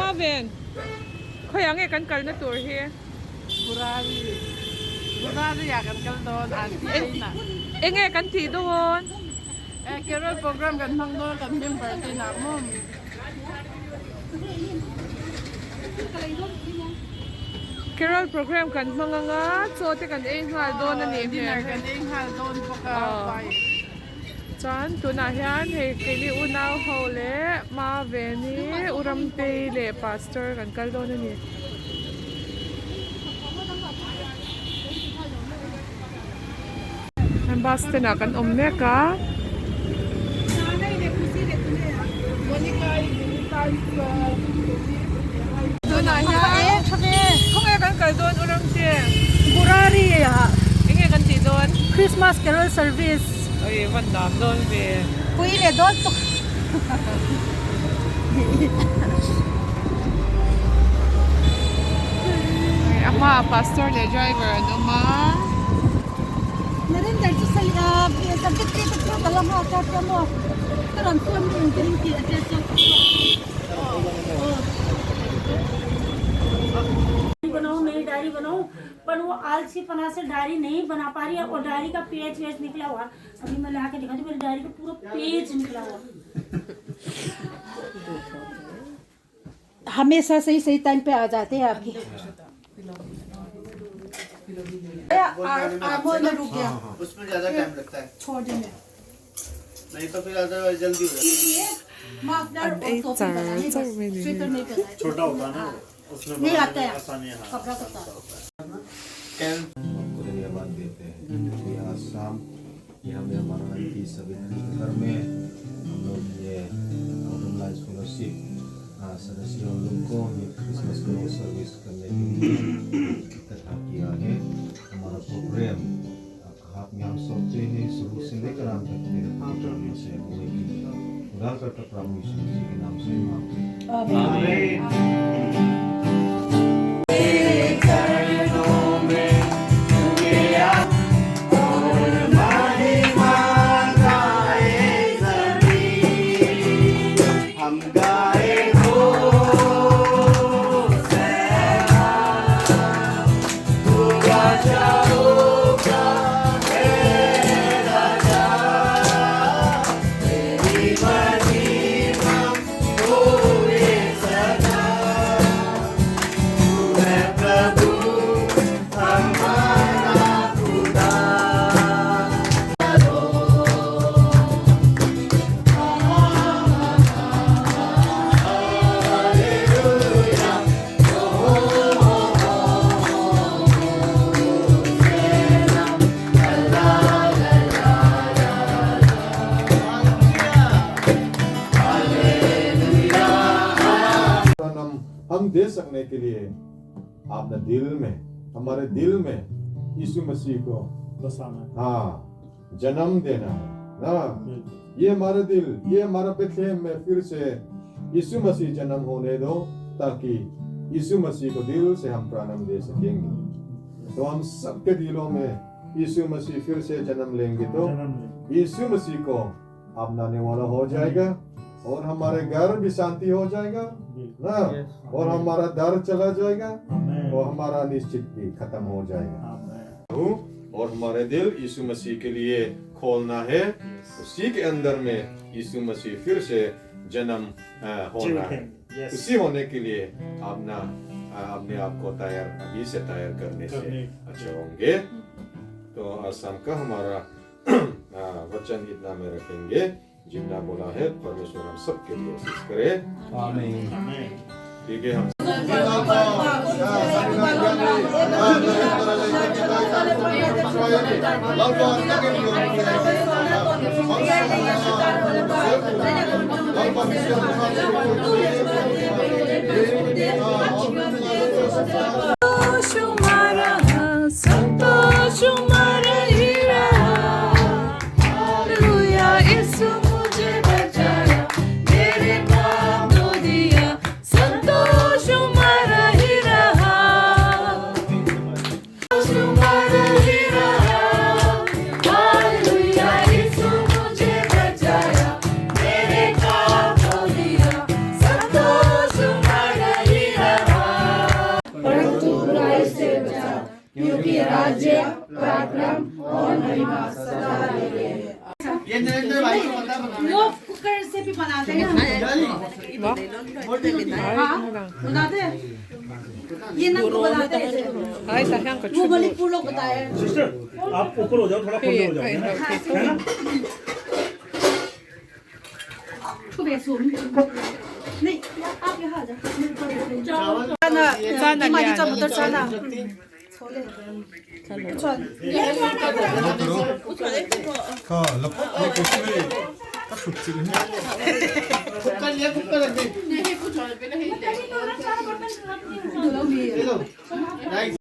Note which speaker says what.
Speaker 1: Marvin เขายังไงกันกันนะตัวเฮีย
Speaker 2: Burari ya kan doon anti na.
Speaker 1: Enge kan ti doon.
Speaker 2: Kero program kan mang doon kan member din na mo.
Speaker 1: Carol program kan mga nga so te kan eng hal doon na ni
Speaker 2: Dinner kan ing hal doon po ka bay.
Speaker 1: Chan tu na hian he keli unaw hole ma veni uram te le pastor kan kal doon na ni. Ang basta na kan omne ka. Doon na hiyan. Kung kan kal doon uram te.
Speaker 3: Burari ya.
Speaker 1: Inge kan ti doon.
Speaker 3: Christmas carol service.
Speaker 1: Oy, vandam doon be.
Speaker 3: Kuile doon to.
Speaker 1: Ay, ama pastor le driver ano ma.
Speaker 3: Narinder sa salab. Sabit dito sa dalam atat mo. Karon tuan mo yung drinki atat sa. बनाओ नई diary बनाओ पर वो आलसी पना से diary नहीं बना पा रही है और डायरी का पेज निकला हुआ अभी मैं लाके दिखा दूं मेरी डायरी का पूरा पेज निकला हुआ हमेशा सही सही टाइम पे आ जाते हैं आपकी रुक गया
Speaker 4: उसमें ज्यादा टाइम लगता है
Speaker 3: छोड़ देंगे
Speaker 4: नहीं तो फिर ज्यादा जल्दी हो जाता है
Speaker 5: छोटा होता है ना उसमें
Speaker 3: नहीं आता है
Speaker 5: आसानी है
Speaker 3: कपड़ा करता
Speaker 6: हमको धन्यवाद देते हैं कि आज शाम ये हमें हमारा की सवित्री के घर में हम लोग ये ऑर्गेनाइज फेलोशिप सदस्यों लोग को ये क्रिसमस को सर्विस करने के लिए इकट्ठा किया है हमारा प्रोग्राम हाथ में हम सोचते हैं शुरू से लेकर अंत तक मेरे प्रोग्राम से होने की खुदा करता प्रभु यीशु मसीह के नाम से मांगते हैं आमीन
Speaker 7: हम दे सकने के लिए आपने दिल में हमारे दिल में यीशु मसीह को
Speaker 5: बसाना है
Speaker 7: हाँ जन्म देना है ना ये हमारा दिल ये हमारा बेथलेहम में फिर से यीशु मसीह जन्म होने दो ताकि यीशु मसीह को दिल से हम प्राणम दे सकेंगे तो हम सबके दिलों में यीशु मसीह फिर से जन्म लेंगे तो यीशु मसीह को अपनाने वाला हो जाएगा और हमारे घर भी शांति हो जाएगा ना और हमारा डर चला जाएगा और हमारा निश्चित भी खत्म हो जाएगा और हमारे दिल यीशु मसीह के लिए खोलना है उसी के अंदर में यीशु मसीह फिर से जन्म होना है उसी होने के लिए अपने आप को तैयार अभी से तैयार करने से अच्छे होंगे तो आसाम का हमारा वचन इतना में रखेंगे जितना बोला है परमेश्वर हम सबके लिए आशीष करे आमीन ठीक है हम
Speaker 2: कुकर से भी बनाते हैं बनाते हैं ये ना बनाते हैं
Speaker 1: Ay, tahan ko
Speaker 2: वो वाली पुलाव बताया
Speaker 5: सिस्टर आप ऊपर हो जाओ थोड़ा खोल हो जाओ है ना
Speaker 2: नहीं आप यहाँ आ जाओ
Speaker 1: Sana
Speaker 2: माजी
Speaker 1: yan.
Speaker 2: चल चल
Speaker 4: कुकर लिया कुकर रख दे ले लो नाइस